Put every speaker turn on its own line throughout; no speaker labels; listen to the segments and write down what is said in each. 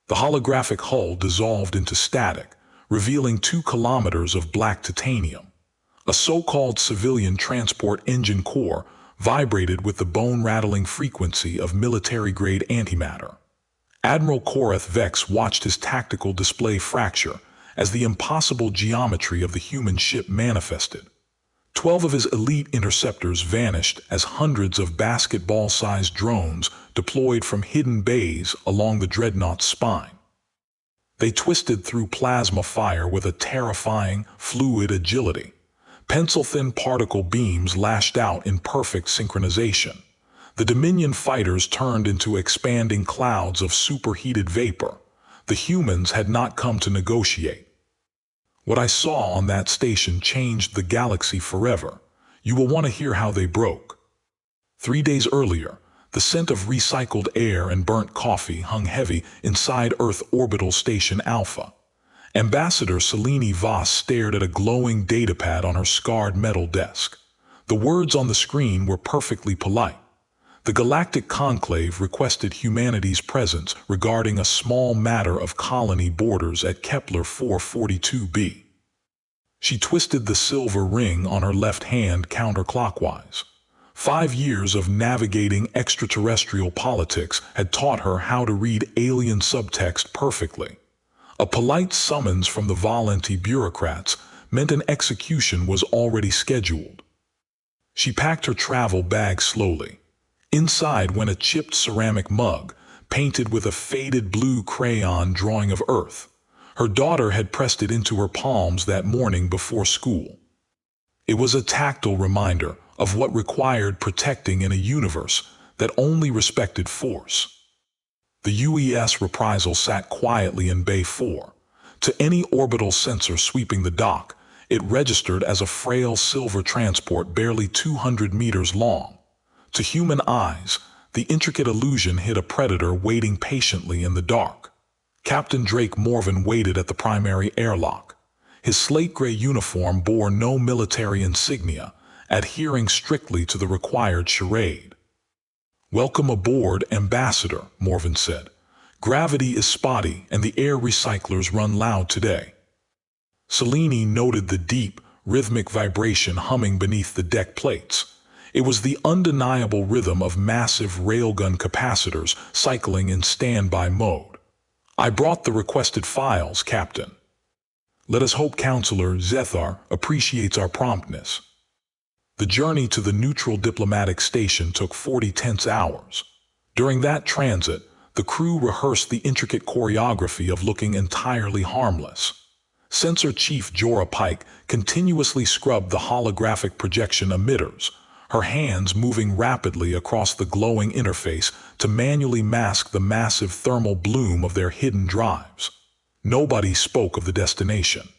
The holographic hull dissolved into static, revealing 2 kilometers of black titanium. A so-called civilian transport engine core vibrated with the bone-rattling frequency of military-grade antimatter. Admiral Korath Vex watched his tactical display fracture as the impossible geometry of the human ship manifested. 12 of his elite interceptors vanished as hundreds of basketball-sized drones deployed from hidden bays along the dreadnought's spine. They twisted through plasma fire with a terrifying, fluid agility. Pencil-thin particle beams lashed out in perfect synchronization. The Dominion fighters turned into expanding clouds of superheated vapor. The humans had not come to negotiate. What I saw on that station changed the galaxy forever. You will want to hear how they broke. 3 days earlier, the scent of recycled air and burnt coffee hung heavy inside Earth Orbital Station Alpha. Ambassador Selene Voss stared at a glowing datapad on her scarred metal desk. The words on the screen were perfectly polite. The Galactic Conclave requested humanity's presence regarding a small matter of colony borders at Kepler 442b. She twisted the silver ring on her left hand counterclockwise. 5 years of navigating extraterrestrial politics had taught her how to read alien subtext perfectly. A polite summons from the Volenti bureaucrats meant an execution was already scheduled. She packed her travel bag slowly. Inside went a chipped ceramic mug, painted with a faded blue crayon drawing of Earth. Her daughter had pressed it into her palms that morning before school. It was a tactile reminder of what required protecting in a universe that only respected force. The UES Reprisal sat quietly in Bay 4. To any orbital sensor sweeping the dock, it registered as a frail silver transport barely 200 meters long. To human eyes, the intricate illusion hid a predator waiting patiently in the dark. Captain Drake Morvan waited at the primary airlock. His slate-gray uniform bore no military insignia, adhering strictly to the required charade. "Welcome aboard, Ambassador," Morvan said. "Gravity is spotty and the air recyclers run loud today." Selene noted the deep, rhythmic vibration humming beneath the deck plates. It was the undeniable rhythm of massive railgun capacitors cycling in standby mode. "I brought the requested files, Captain. Let us hope Counselor Zethar appreciates our promptness." The journey to the neutral diplomatic station took 40 tense hours. During that transit, the crew rehearsed the intricate choreography of looking entirely harmless. Sensor Chief Jorah Pike continuously scrubbed the holographic projection emitters, her hands moving rapidly across the glowing interface to manually mask the massive thermal bloom of their hidden drives. Nobody spoke of the destination.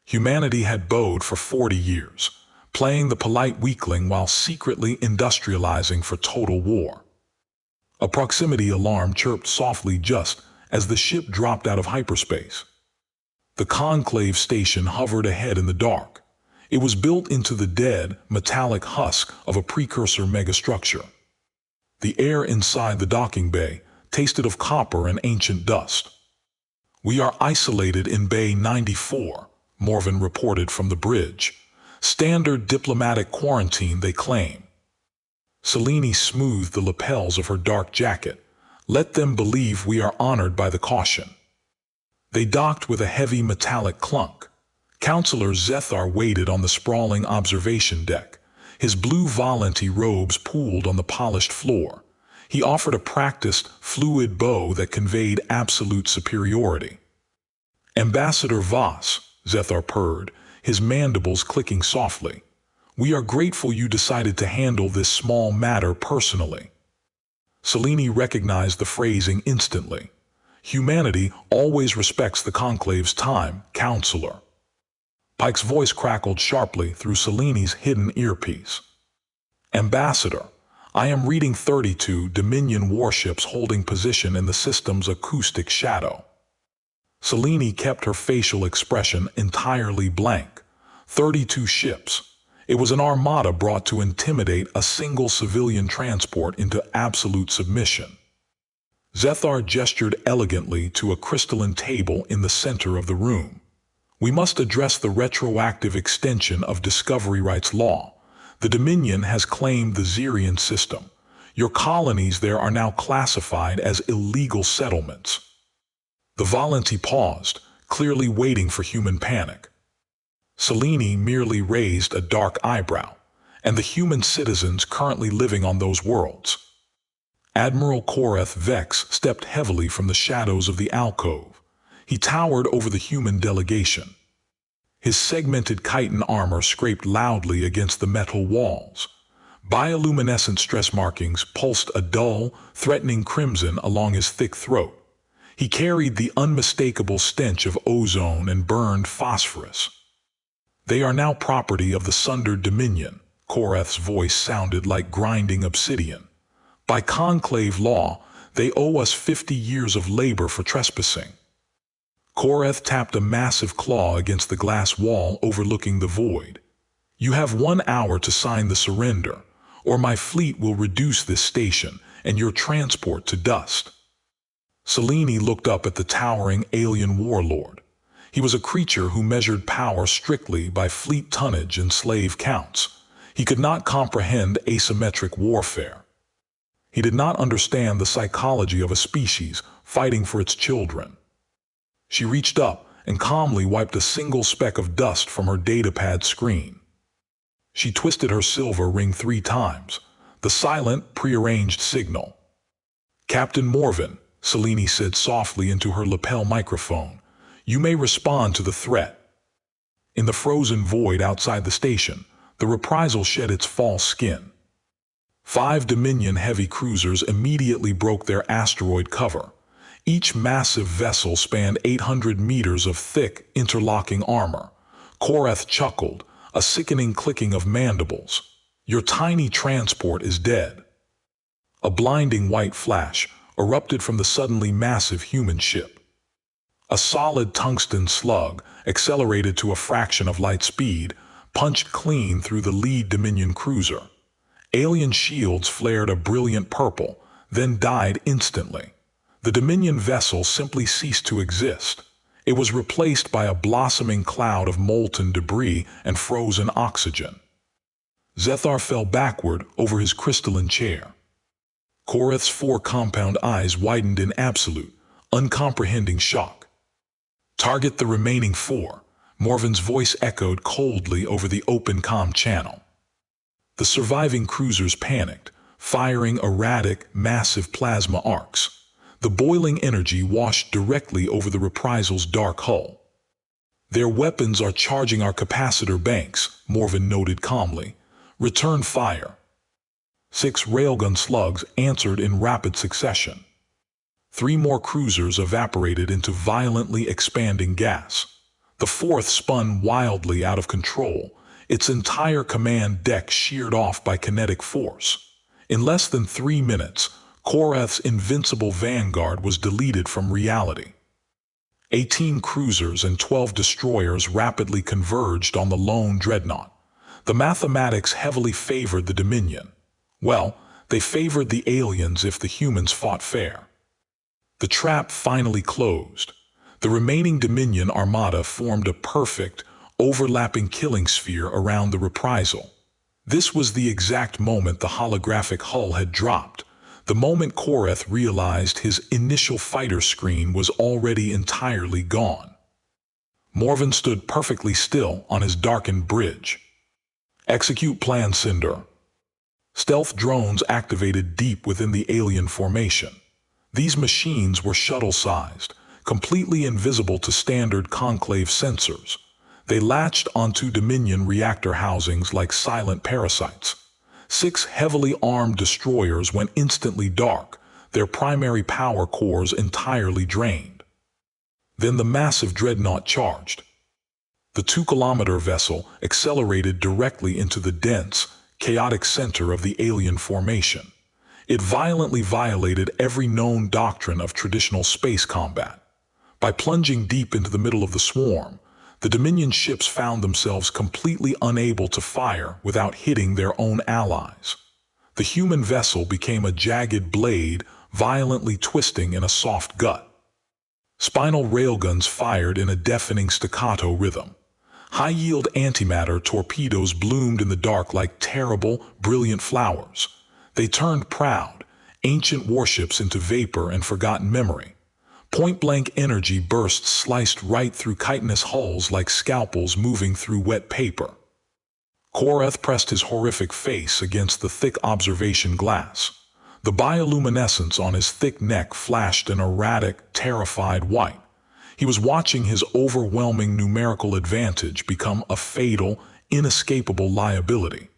Humanity had bowed for 40 years, playing the polite weakling while secretly industrializing for total war. A proximity alarm chirped softly just as the ship dropped out of hyperspace. The Conclave station hovered ahead in the dark. It was built into the dead, metallic husk of a precursor megastructure. The air inside the docking bay tasted of copper and ancient dust. "We are isolated in Bay 94, Morvan reported from the bridge. "Standard diplomatic quarantine, they claim." Selene smoothed the lapels of her dark jacket. "Let them believe we are honored by the caution." They docked with a heavy metallic clunk. Counselor Zethar waited on the sprawling observation deck. His blue Volenti robes pooled on the polished floor. He offered a practiced, fluid bow that conveyed absolute superiority. "Ambassador Voss," Zethar purred, his mandibles clicking softly. "We are grateful you decided to handle this small matter personally." Selene recognized the phrasing instantly. "Humanity always respects the Conclave's time, Counselor." Pike's voice crackled sharply through Selene's hidden earpiece. "Ambassador, I am reading 32 Dominion warships holding position in the system's acoustic shadow." Selene kept her facial expression entirely blank. 32 ships. It was an armada brought to intimidate a single civilian transport into absolute submission. Zethar gestured elegantly to a crystalline table in the center of the room. We must address the retroactive extension of discovery rights law. The Dominion has claimed the Zerian system. Your colonies there are now classified as illegal settlements. The Volunteer paused, clearly waiting for human panic. Selene merely raised a dark eyebrow. And the human citizens currently living on those worlds. Admiral Koreth Vex stepped heavily from the shadows of the alcove. He towered over the human delegation. His segmented chitin armor scraped loudly against the metal walls. Bioluminescent stress markings pulsed a dull, threatening crimson along his thick throat. He carried the unmistakable stench of ozone and burned phosphorus. They are now property of the Sundered Dominion. Koreth's voice sounded like grinding obsidian. By conclave law, they owe us 50 years of labor for trespassing. Koreth tapped a massive claw against the glass wall overlooking the void. You have 1 hour to sign the surrender, or my fleet will reduce this station and your transport to dust. Selene looked up at the towering alien warlord. He was a creature who measured power strictly by fleet tonnage and slave counts. He could not comprehend asymmetric warfare. He did not understand the psychology of a species fighting for its children. She reached up and calmly wiped a single speck of dust from her datapad screen. She twisted her silver ring 3 times, the silent, prearranged signal. Captain Morven, Selene said softly into her lapel microphone, you may respond to the threat. In the frozen void outside the station, the reprisal shed its false skin. 5 Dominion heavy cruisers immediately broke their asteroid cover. Each massive vessel spanned 800 meters of thick, interlocking armor. Koreth chuckled, a sickening clicking of mandibles. Your tiny transport is dead. A blinding white flash erupted from the suddenly massive human ship. A solid tungsten slug, accelerated to a fraction of light speed, punched clean through the lead Dominion cruiser. Alien shields flared a brilliant purple, then died instantly. The Dominion vessel simply ceased to exist. It was replaced by a blossoming cloud of molten debris and frozen oxygen. Zethar fell backward over his crystalline chair. Koreth's 4 compound eyes widened in absolute, uncomprehending shock. Target the remaining 4. Morven's voice echoed coldly over the open comm channel. The surviving cruisers panicked, firing erratic, massive plasma arcs. The boiling energy washed directly over the reprisal's dark hull. Their weapons are charging our capacitor banks, Morven noted calmly. Return fire. 6 railgun slugs answered in rapid succession. 3 more cruisers evaporated into violently expanding gas. The 4th spun wildly out of control, its entire command deck sheared off by kinetic force. In less than 3 minutes, Koreth's invincible vanguard was deleted from reality. 18 cruisers and 12 destroyers rapidly converged on the lone dreadnought. The mathematics heavily favored the Dominion. Well, they favored the aliens if the humans fought fair. The trap finally closed. The remaining Dominion armada formed a perfect, overlapping killing sphere around the reprisal. This was the exact moment the holographic hull had dropped, the moment Koreth realized his initial fighter screen was already entirely gone. Morven stood perfectly still on his darkened bridge. Execute plan, Cinder. Stealth drones activated deep within the alien formation. These machines were shuttle-sized, completely invisible to standard conclave sensors. They latched onto Dominion reactor housings like silent parasites. 6 heavily armed destroyers went instantly dark, their primary power cores entirely drained. Then the massive dreadnought charged. The 2-kilometer vessel accelerated directly into the dense, chaotic center of the alien formation. It violently violated every known doctrine of traditional space combat. By plunging deep into the middle of the swarm, the Dominion ships found themselves completely unable to fire without hitting their own allies. The human vessel became a jagged blade violently twisting in a soft gut. Spinal railguns fired in a deafening staccato rhythm. High-yield antimatter torpedoes bloomed in the dark like terrible, brilliant flowers. They turned proud, ancient warships into vapor and forgotten memory. Point-blank energy bursts sliced right through chitinous hulls like scalpels moving through wet paper. Korath pressed his horrific face against the thick observation glass. The bioluminescence on his thick neck flashed an erratic, terrified white. He was watching his overwhelming numerical advantage become a fatal, inescapable liability.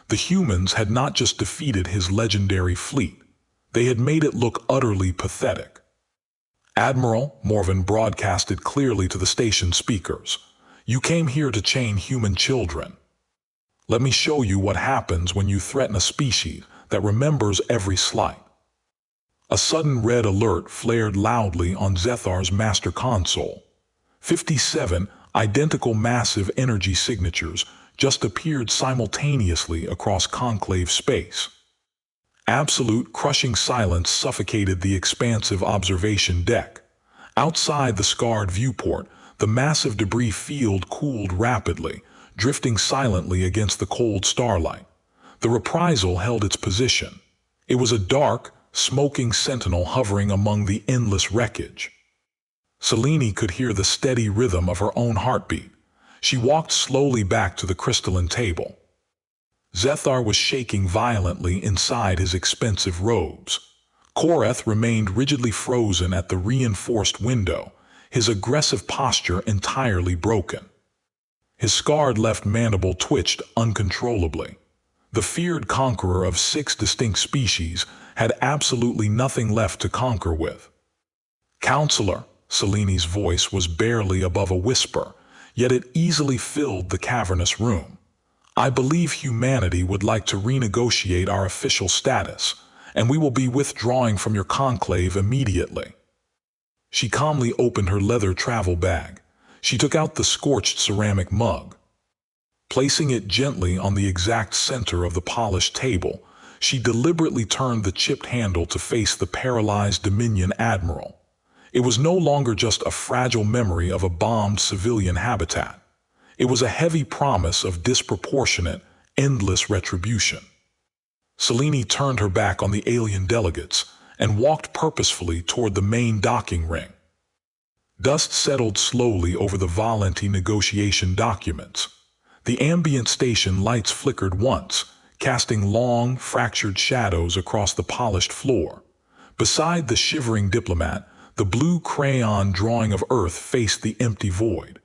The humans had not just defeated his legendary fleet. They had made it look utterly pathetic. "Admiral," Morven broadcasted clearly to the station speakers, "you came here to chain human children. Let me show you what happens when you threaten a species that remembers every slight." A sudden red alert flared loudly on Zethar's master console. 57 identical massive energy signatures just appeared simultaneously across conclave space. Absolute crushing silence suffocated the expansive observation deck. Outside the scarred viewport, the massive debris field cooled rapidly, drifting silently against the cold starlight. The reprisal held its position. It was a dark, smoking sentinel hovering among the endless wreckage. Selene could hear the steady rhythm of her own heartbeat. She walked slowly back to the crystalline table. Zethar was shaking violently inside his expensive robes. Korath remained rigidly frozen at the reinforced window, his aggressive posture entirely broken. His scarred left mandible twitched uncontrollably. The feared conqueror of 6 distinct species had absolutely nothing left to conquer with. "Counselor," Selene's voice was barely above a whisper, yet it easily filled the cavernous room. "I believe humanity would like to renegotiate our official status, and we will be withdrawing from your conclave immediately." She calmly opened her leather travel bag. She took out the scorched ceramic mug. Placing it gently on the exact center of the polished table, she deliberately turned the chipped handle to face the paralyzed Dominion admiral. It was no longer just a fragile memory of a bombed civilian habitat. It was a heavy promise of disproportionate, endless retribution. Selene turned her back on the alien delegates and walked purposefully toward the main docking ring. Dust settled slowly over the Valenti negotiation documents. The ambient station lights flickered once, casting long, fractured shadows across the polished floor. Beside the shivering diplomat, the blue crayon drawing of Earth faced the empty void.